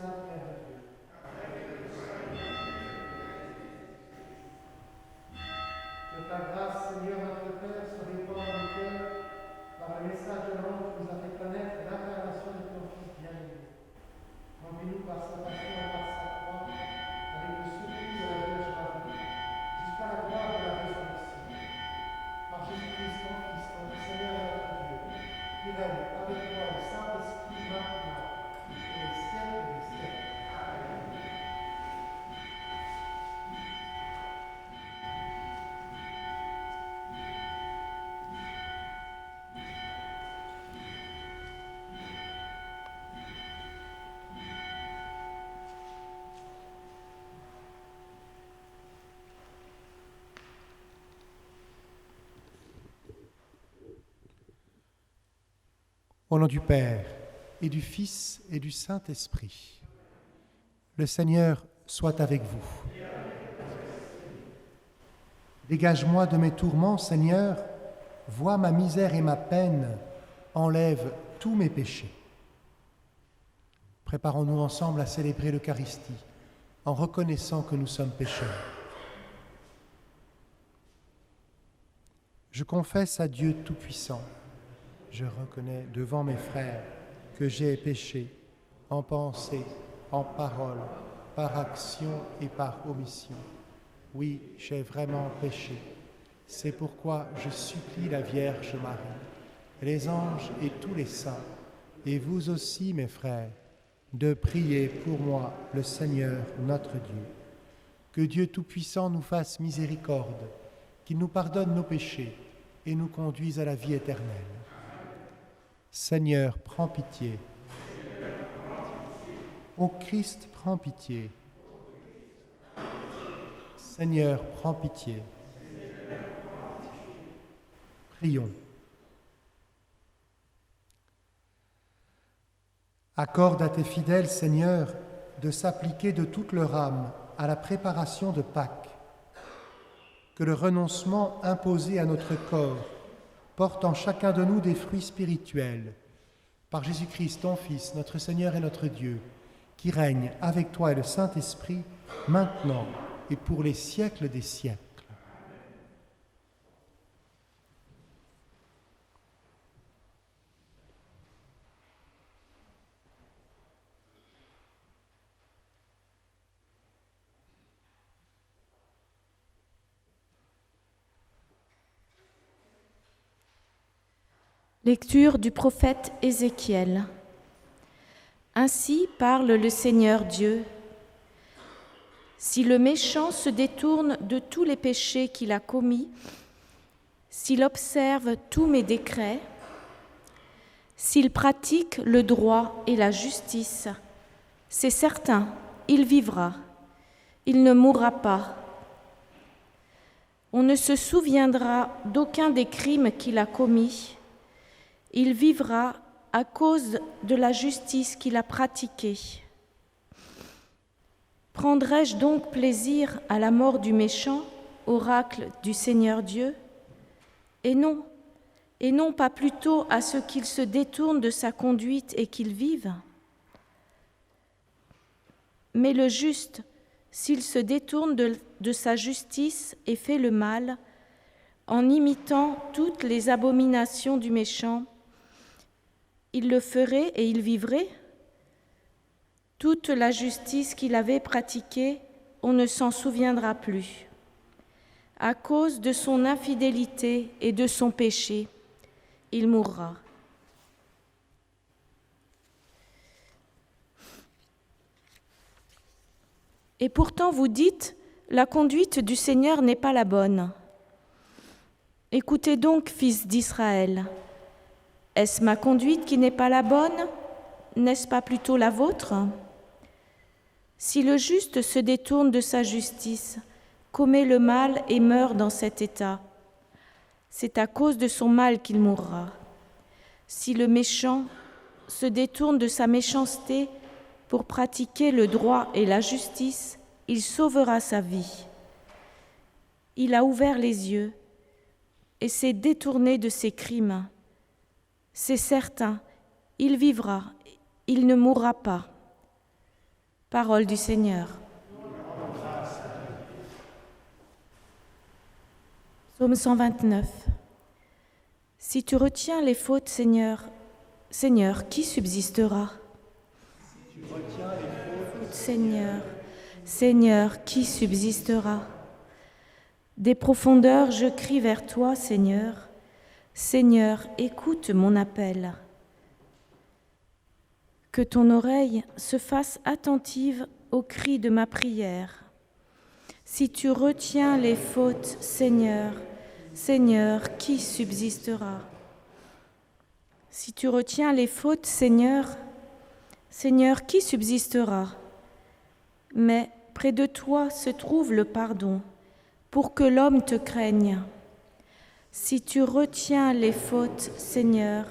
Sainte Mère de Dieu. Que ta grâce, Seigneur notre Père, se répande dans nos cœurs par le message de l'ange qui nous a fait connaître l'incarnation de ton Fils bien-aimé. Conduis-nous par sa passion et par sa croix, avec le secours de la Vierge Marie, jusqu'à la gloire de la résurrection. Par Jésus-Christ, ton Fils, notre Seigneur et notre Dieu, qui règne avec toi le Saint-Esprit maintenant et pour les siècles des siècles. Amen. Au nom du Père, et du Fils, et du Saint-Esprit. Le Seigneur soit avec vous. Dégage-moi de mes tourments, Seigneur, vois ma misère et ma peine, enlève tous mes péchés. Préparons-nous ensemble à célébrer l'Eucharistie, en reconnaissant que nous sommes pécheurs. Je confesse à Dieu Tout-Puissant. Je reconnais devant mes frères que j'ai péché en pensée, en parole, par action et par omission. Oui, j'ai vraiment péché. C'est pourquoi je supplie la Vierge Marie, les anges et tous les saints, et vous aussi, mes frères, de prier pour moi, le Seigneur notre Dieu. Que Dieu Tout-Puissant nous fasse miséricorde, qu'il nous pardonne nos péchés et nous conduise à la vie éternelle. Seigneur, prends pitié. Ô Christ, prends pitié. Seigneur, prends pitié. Prions. Accorde à tes fidèles, Seigneur, de s'appliquer de toute leur âme à la préparation de Pâques. Que le renoncement imposé à notre corps porte en chacun de nous des fruits spirituels. Par Jésus-Christ, ton Fils, notre Seigneur et notre Dieu, qui règne avec toi et le Saint-Esprit, maintenant et pour les siècles des siècles. Lecture du prophète Ézéchiel. Ainsi parle le Seigneur Dieu. Si le méchant se détourne de tous les péchés qu'il a commis, s'il observe tous mes décrets, s'il pratique le droit et la justice, c'est certain, il vivra, il ne mourra pas. On ne se souviendra d'aucun des crimes qu'il a commis. Il vivra à cause de la justice qu'il a pratiquée. Prendrai-je donc plaisir à la mort du méchant, oracle du Seigneur Dieu? Et non pas plutôt à ce qu'il se détourne de sa conduite et qu'il vive. Mais le juste, s'il se détourne de sa justice et fait le mal, en imitant toutes les abominations du méchant, il le ferait et il vivrait. Toute la justice qu'il avait pratiquée, on ne s'en souviendra plus. À cause de son infidélité et de son péché, il mourra. Et pourtant vous dites, la conduite du Seigneur n'est pas la bonne. Écoutez donc, fils d'Israël. Est-ce ma conduite qui n'est pas la bonne? N'est-ce pas plutôt la vôtre? Si le juste se détourne de sa justice, commet le mal et meurt dans cet état, c'est à cause de son mal qu'il mourra. Si le méchant se détourne de sa méchanceté pour pratiquer le droit et la justice, il sauvera sa vie. Il a ouvert les yeux et s'est détourné de ses crimes. C'est certain, il vivra, il ne mourra pas. Parole du Seigneur. Psaume 129. Si tu retiens les fautes, Seigneur, Seigneur, qui subsistera? Seigneur, Seigneur, qui subsistera? Des profondeurs, je crie vers toi, Seigneur. Seigneur, écoute mon appel. Que ton oreille se fasse attentive au cri de ma prière. Si tu retiens les fautes, Seigneur, Seigneur, qui subsistera? Si tu retiens les fautes, Seigneur, Seigneur, qui subsistera? Mais près de toi se trouve le pardon, pour que l'homme te craigne. Si tu retiens les fautes, Seigneur,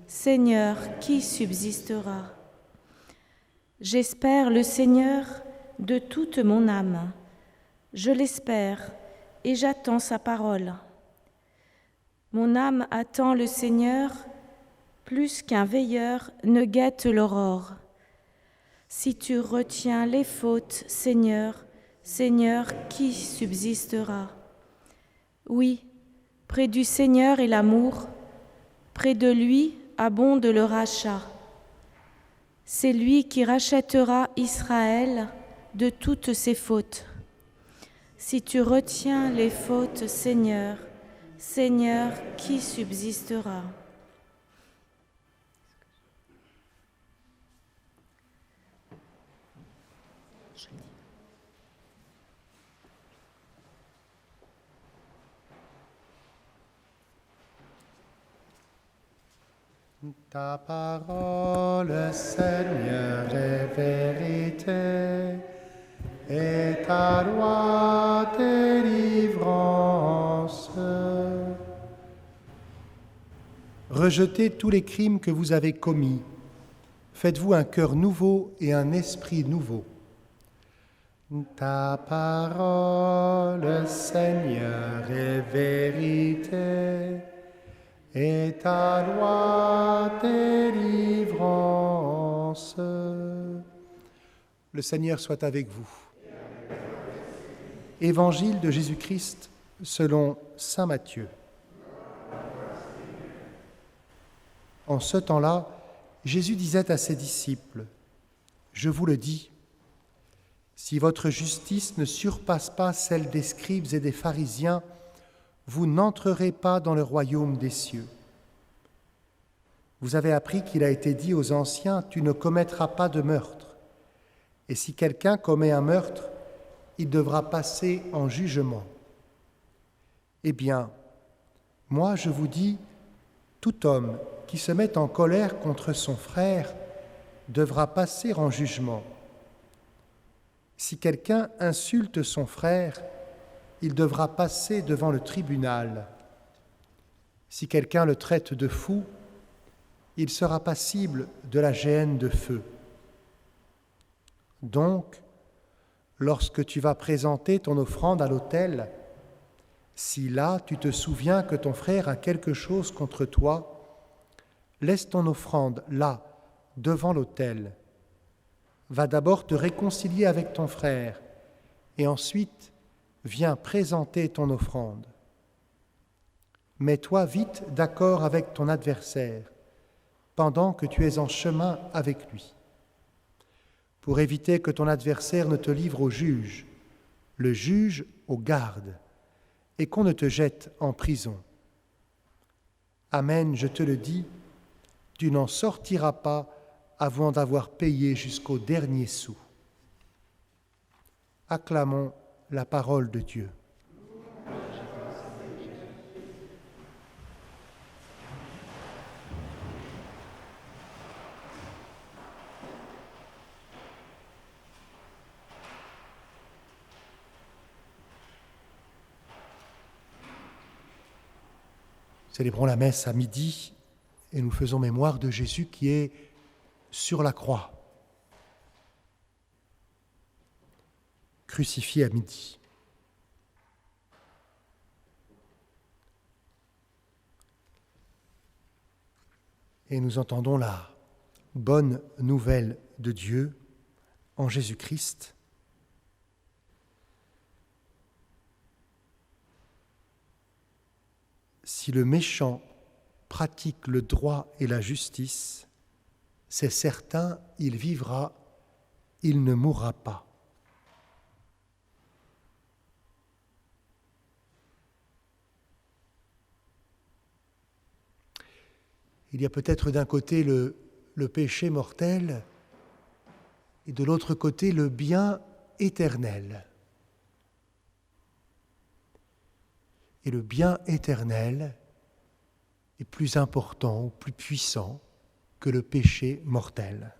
Seigneur, qui subsistera? J'espère le Seigneur de toute mon âme. Je l'espère et j'attends sa parole. Mon âme attend le Seigneur plus qu'un veilleur ne guette l'aurore. Si tu retiens les fautes, Seigneur, Seigneur, qui subsistera? Oui, près du Seigneur est l'amour, près de lui abonde le rachat. C'est lui qui rachètera Israël de toutes ses fautes. Si tu retiens les fautes, Seigneur, Seigneur, qui subsistera? Ta parole, Seigneur, est vérité, et ta loi délivrance. Rejetez tous les crimes que vous avez commis. Faites-vous un cœur nouveau et un esprit nouveau. Ta parole, Seigneur, est vérité, et ta loi délivrance. Le Seigneur soit avec vous. Évangile de Jésus-Christ selon saint Matthieu. En ce temps-là, Jésus disait à ses disciples, « Je vous le dis, si votre justice ne surpasse pas celle des scribes et des pharisiens, vous n'entrerez pas dans le royaume des cieux. Vous avez appris qu'il a été dit aux anciens, « Tu ne commettras pas de meurtre. » Et si quelqu'un commet un meurtre, il devra passer en jugement. Eh bien, moi je vous dis, tout homme qui se met en colère contre son frère devra passer en jugement. Si quelqu'un insulte son frère, il devra passer devant le tribunal. Si quelqu'un le traite de fou, il sera passible de la géhenne de feu. Donc, lorsque tu vas présenter ton offrande à l'autel, si là tu te souviens que ton frère a quelque chose contre toi, laisse ton offrande là, devant l'autel. Va d'abord te réconcilier avec ton frère et ensuite viens présenter ton offrande. Mets-toi vite d'accord avec ton adversaire pendant que tu es en chemin avec lui, pour éviter que ton adversaire ne te livre au juge, le juge aux gardes, et qu'on ne te jette en prison. Amen, je te le dis, tu n'en sortiras pas avant d'avoir payé jusqu'au dernier sou. Acclamons la parole de Dieu. Célébrons la messe à midi et nous faisons mémoire de Jésus qui est sur la croix, crucifié à midi. Et nous entendons la bonne nouvelle de Dieu en Jésus-Christ, si le méchant pratique le droit et la justice, c'est certain, il vivra, il ne mourra pas. Il y a peut-être d'un côté le péché mortel et de l'autre côté le bien éternel. Et le bien éternel est plus important ou plus puissant que le péché mortel.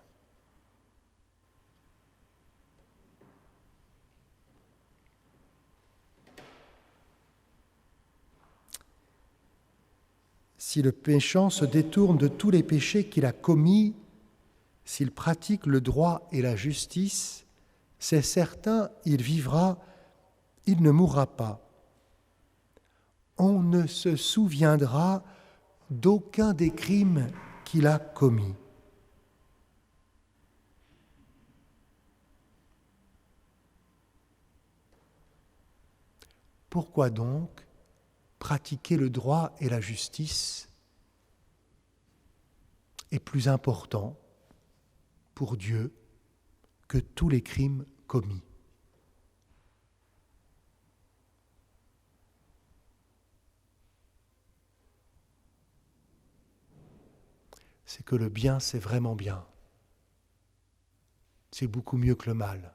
Si le péchant se détourne de tous les péchés qu'il a commis, s'il pratique le droit et la justice, c'est certain, il vivra, il ne mourra pas. On ne se souviendra d'aucun des crimes qu'il a commis. Pourquoi donc pratiquer le droit et la justice est plus important pour Dieu que tous les crimes commis? C'est que le bien, c'est vraiment bien. C'est beaucoup mieux que le mal.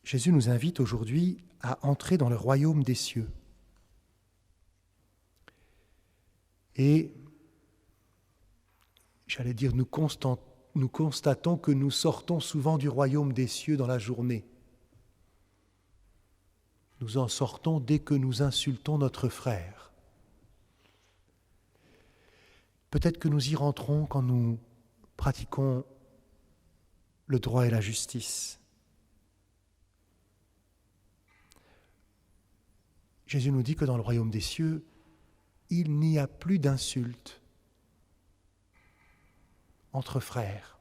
Jésus nous invite aujourd'hui à entrer dans le royaume des cieux. Et, j'allais dire, nous constatons que nous sortons souvent du royaume des cieux dans la journée. Nous en sortons dès que nous insultons notre frère. Peut-être que nous y rentrons quand nous pratiquons le droit et la justice. Jésus nous dit que dans le royaume des cieux, il n'y a plus d'insultes entre frères.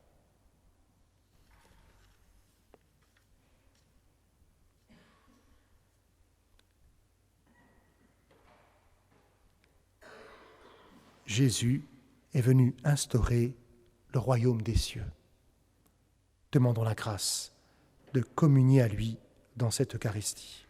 Jésus est venu instaurer le royaume des cieux. Demandons la grâce de communier à lui dans cette Eucharistie.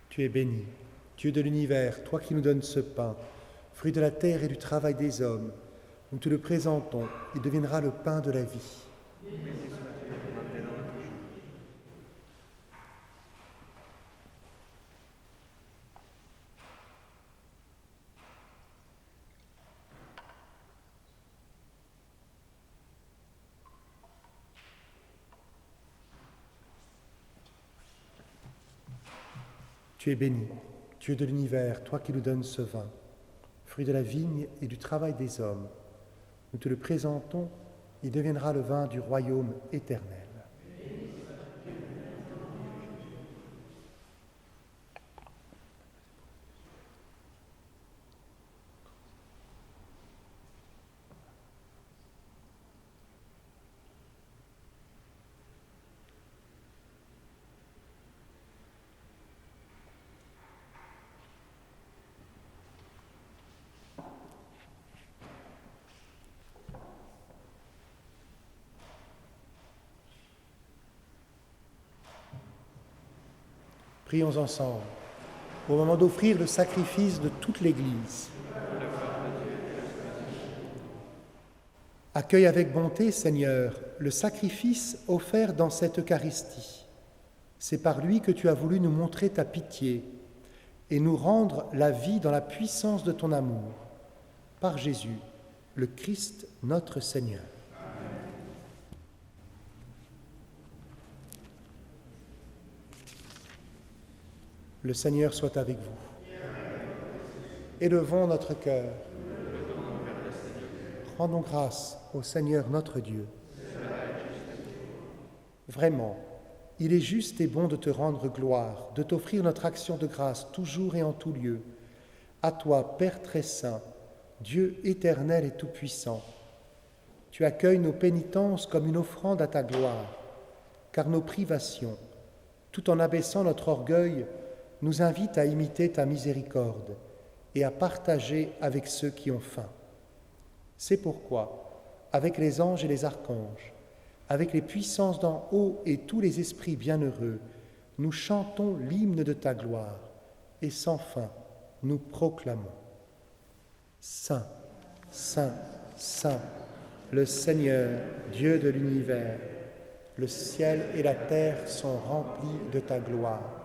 Tu es béni, Dieu de l'univers, toi qui nous donnes ce pain, fruit de la terre et du travail des hommes. Nous te le présentons, il deviendra le pain de la vie. Tu es béni, Dieu de l'univers, toi qui nous donnes ce vin, fruit de la vigne et du travail des hommes. Nous te le présentons, il deviendra le vin du royaume éternel. Prions ensemble, au moment d'offrir le sacrifice de toute l'Église. Accueille avec bonté, Seigneur, le sacrifice offert dans cette Eucharistie. C'est par lui que tu as voulu nous montrer ta pitié et nous rendre la vie dans la puissance de ton amour. Par Jésus, le Christ, notre Seigneur. Le Seigneur soit avec vous. Élevons notre cœur. Rendons grâce au Seigneur notre Dieu. Vraiment, il est juste et bon de te rendre gloire, de t'offrir notre action de grâce toujours et en tout lieu. À toi, Père très saint, Dieu éternel et tout-puissant, tu accueilles nos pénitences comme une offrande à ta gloire, car nos privations, tout en abaissant notre orgueil, nous invitent à imiter ta miséricorde et à partager avec ceux qui ont faim. C'est pourquoi, avec les anges et les archanges, avec les puissances d'en haut et tous les esprits bienheureux, nous chantons l'hymne de ta gloire et sans fin nous proclamons. Saint, Saint, Saint, le Seigneur, Dieu de l'univers, le ciel et la terre sont remplis de ta gloire.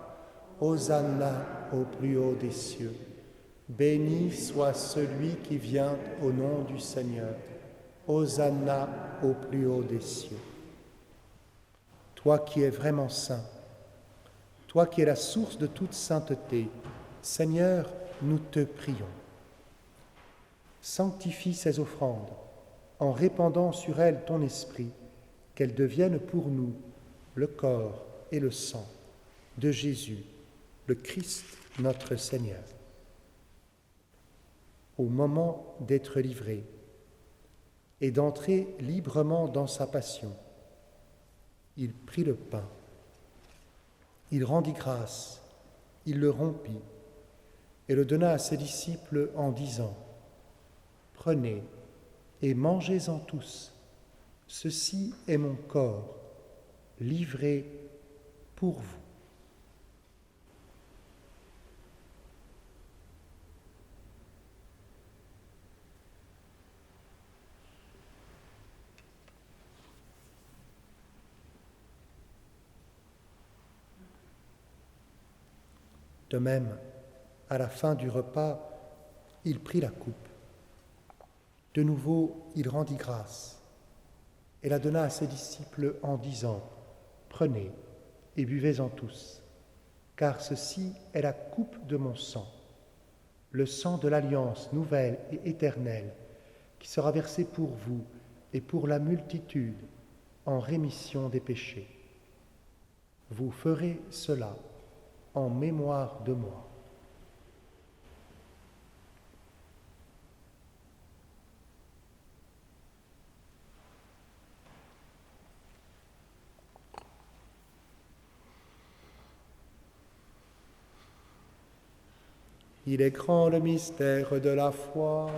Hosanna au plus haut des cieux. Béni soit celui qui vient au nom du Seigneur. Hosanna au plus haut des cieux. Toi qui es vraiment saint, toi qui es la source de toute sainteté, Seigneur, nous te prions. Sanctifie ces offrandes en répandant sur elles ton esprit, qu'elles deviennent pour nous le corps et le sang de Jésus, le Christ, notre Seigneur. Au moment d'être livré et d'entrer librement dans sa passion, il prit le pain, il rendit grâce, il le rompit et le donna à ses disciples en disant : « Prenez et mangez-en tous, ceci est mon corps, livré pour vous. » De même, à la fin du repas, il prit la coupe. De nouveau, il rendit grâce et la donna à ses disciples en disant : « Prenez et buvez-en tous, car ceci est la coupe de mon sang, le sang de l'alliance nouvelle et éternelle, qui sera versé pour vous et pour la multitude en rémission des péchés. Vous ferez cela en mémoire de moi. » Il est grand le mystère de la foi.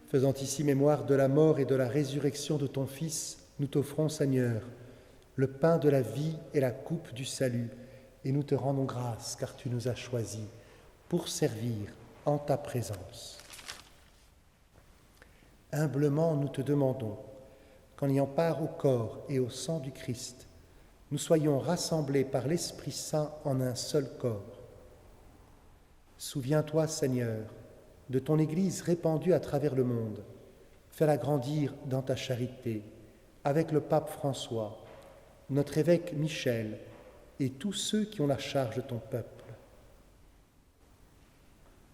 Faisant ici mémoire de la mort et de la résurrection de ton Fils, nous t'offrons, Seigneur, le pain de la vie et la coupe du salut, et nous te rendons grâce, car tu nous as choisis pour servir en ta présence. Humblement, nous te demandons qu'en ayant part au corps et au sang du Christ, nous soyons rassemblés par l'Esprit Saint en un seul corps. Souviens-toi, Seigneur, de ton Église répandue à travers le monde. Fais-la grandir dans ta charité, avec le pape François, notre évêque Michel et tous ceux qui ont la charge de ton peuple.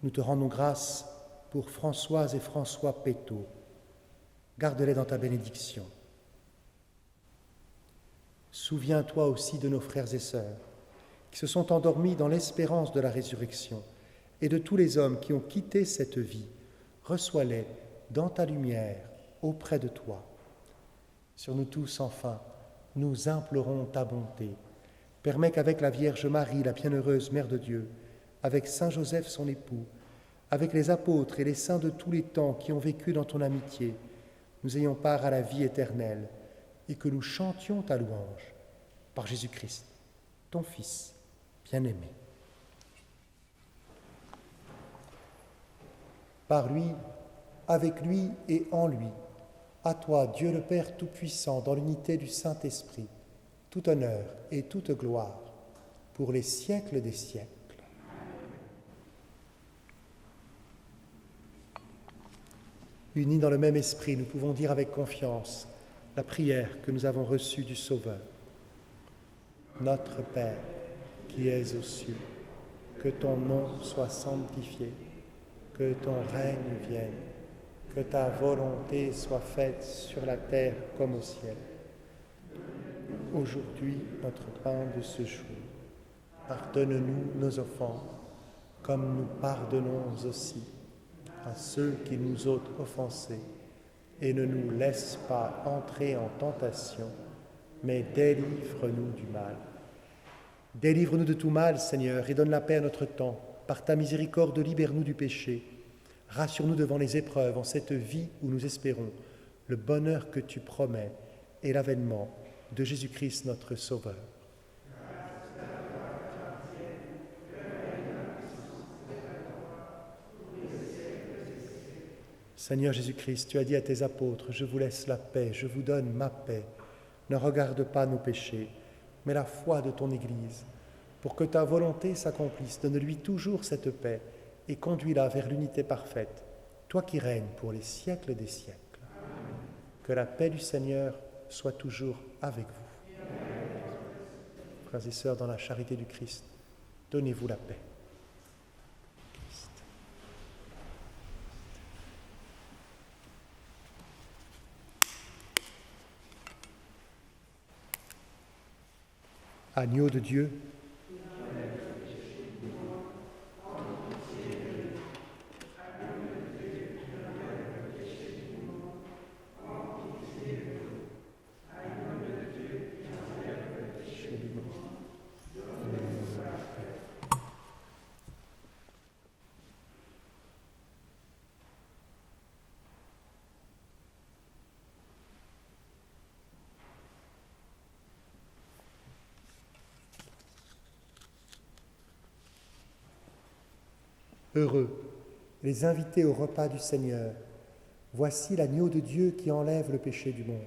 Nous te rendons grâce pour Françoise et François Pétot. Garde-les dans ta bénédiction. Souviens-toi aussi de nos frères et sœurs qui se sont endormis dans l'espérance de la résurrection et de tous les hommes qui ont quitté cette vie. Reçois-les dans ta lumière auprès de toi. Sur nous tous, enfin, nous implorons ta bonté. Permets qu'avec la Vierge Marie, la bienheureuse Mère de Dieu, avec Saint Joseph son époux, avec les apôtres et les saints de tous les temps qui ont vécu dans ton amitié, nous ayons part à la vie éternelle et que nous chantions ta louange par Jésus-Christ, ton Fils bien-aimé. Par lui, avec lui et en lui, à toi, Dieu le Père Tout-Puissant, dans l'unité du Saint-Esprit, tout honneur et toute gloire, pour les siècles des siècles. Unis dans le même esprit, nous pouvons dire avec confiance la prière que nous avons reçue du Sauveur. Notre Père, qui es aux cieux, que ton nom soit sanctifié, que ton règne vienne, que ta volonté soit faite sur la terre comme au ciel. Aujourd'hui, notre pain de ce jour. Pardonne-nous nos offenses, comme nous pardonnons aussi à ceux qui nous ont offensés, et ne nous laisse pas entrer en tentation, mais délivre-nous du mal. Délivre-nous de tout mal, Seigneur, et donne la paix à notre temps. Par ta miséricorde, libère-nous du péché. Rassure-nous devant les épreuves en cette vie où nous espérons le bonheur que tu promets et l'avènement de Jésus-Christ notre Sauveur. Seigneur Jésus-Christ, tu as dit à tes apôtres, je vous laisse la paix, je vous donne ma paix. Ne regarde pas nos péchés, mais la foi de ton Église. Pour que ta volonté s'accomplisse, donne-lui toujours cette paix et conduis-la vers l'unité parfaite, toi qui règnes pour les siècles des siècles. Que la paix du Seigneur soit toujours avec vous. Frères et sœurs, dans la charité du Christ, donnez-vous la paix. Agneau de Dieu, heureux, les invités au repas du Seigneur. Voici l'agneau de Dieu qui enlève le péché du monde.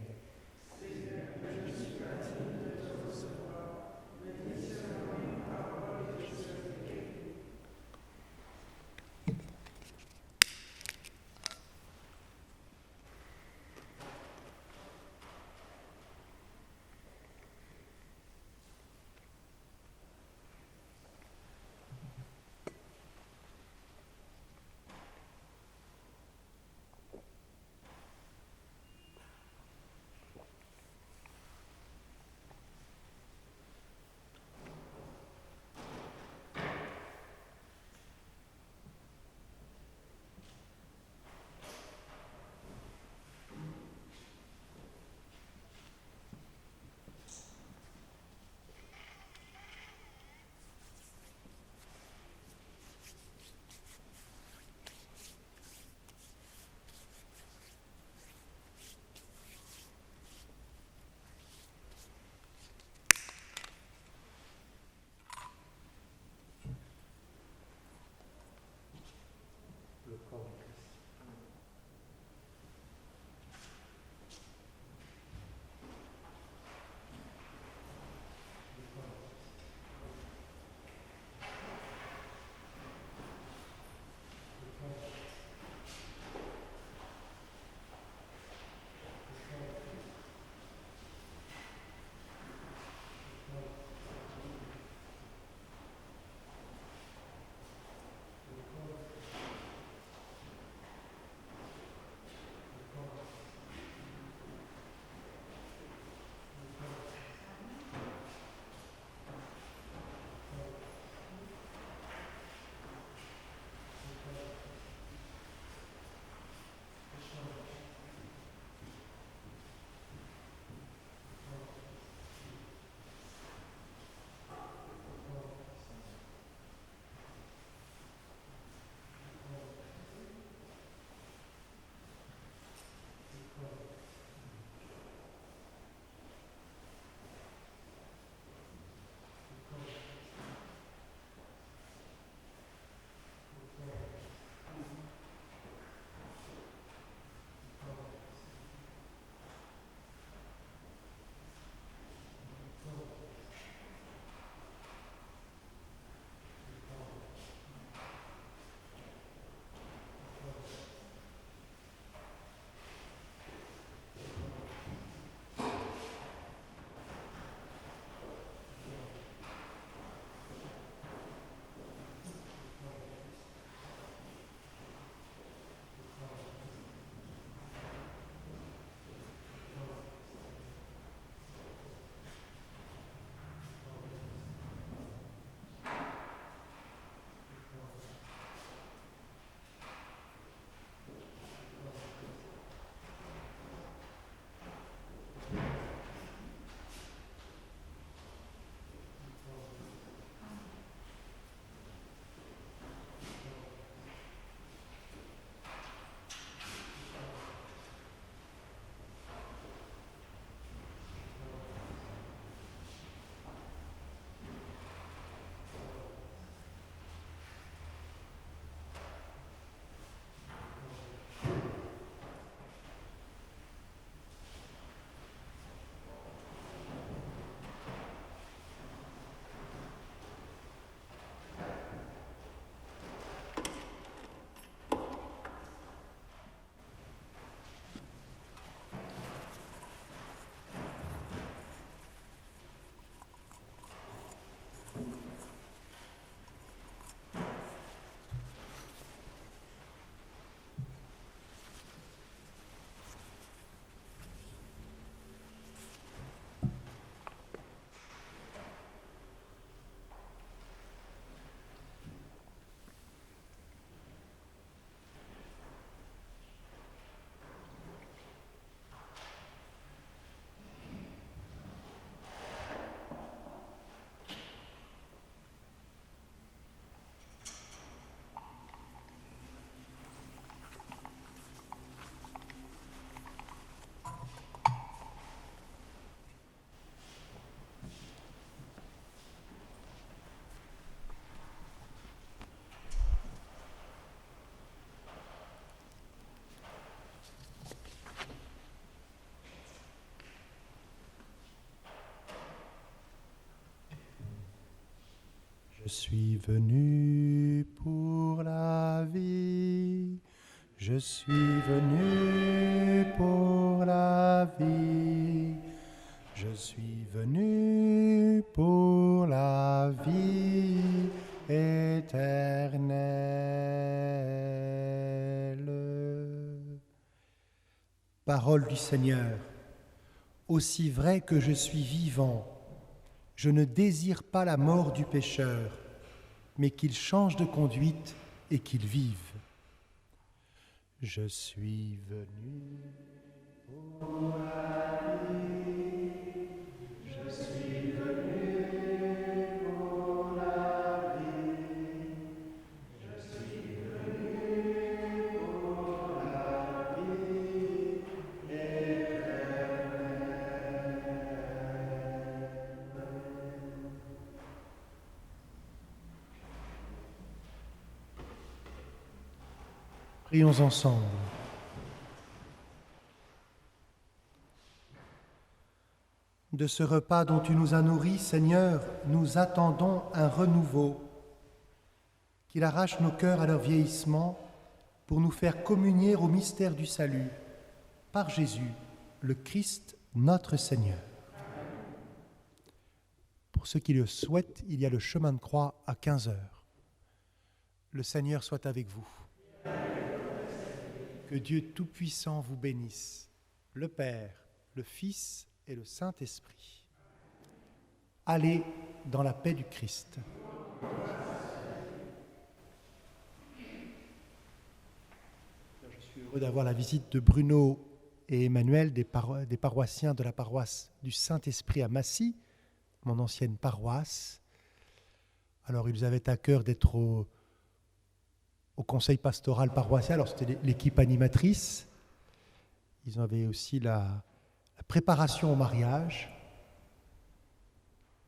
Je suis venu pour la vie. Je suis venu pour la vie. Je suis venu pour la vie éternelle. Parole du Seigneur. Aussi vrai que je suis vivant, je ne désire pas la mort du pécheur, mais qu'il change de conduite et qu'il vive. Je suis venu pour la vie. Je suis venu pour la vie. Je suis venu pour la vie éternelle. Prions ensemble. De ce repas dont tu nous as nourris, Seigneur, nous attendons un renouveau, qu'il arrache nos cœurs à leur vieillissement pour nous faire communier au mystère du salut, par Jésus, le Christ, notre Seigneur. Pour ceux qui le souhaitent, il y a le chemin de croix à 15h. Le Seigneur soit avec vous. Que Dieu Tout-Puissant vous bénisse, le Père, le Fils et le Saint-Esprit. Allez dans la paix du Christ. Je suis heureux d'avoir la visite de Bruno et Emmanuel, des paroissiens de la paroisse du Saint-Esprit à Massy, mon ancienne paroisse. Alors, ils avaient à cœur d'être au conseil pastoral paroissial. Alors, c'était l'équipe animatrice. Ils avaient aussi la préparation au mariage.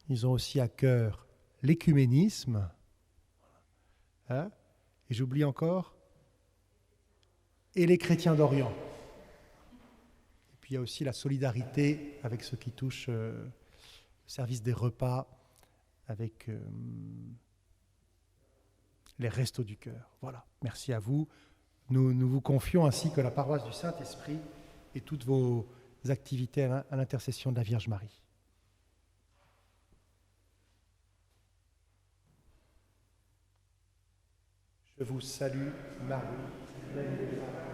Ils ont aussi à cœur l'écuménisme. Hein? Et j'oublie encore. Et les chrétiens d'Orient. Et puis il y a aussi la solidarité avec ceux qui touchent le service des repas, avec les restos du cœur. Voilà, merci à vous. Nous vous confions ainsi que la paroisse du Saint-Esprit et toutes vos activités à l'intercession de la Vierge Marie. Je vous salue, Marie, pleine de grâce.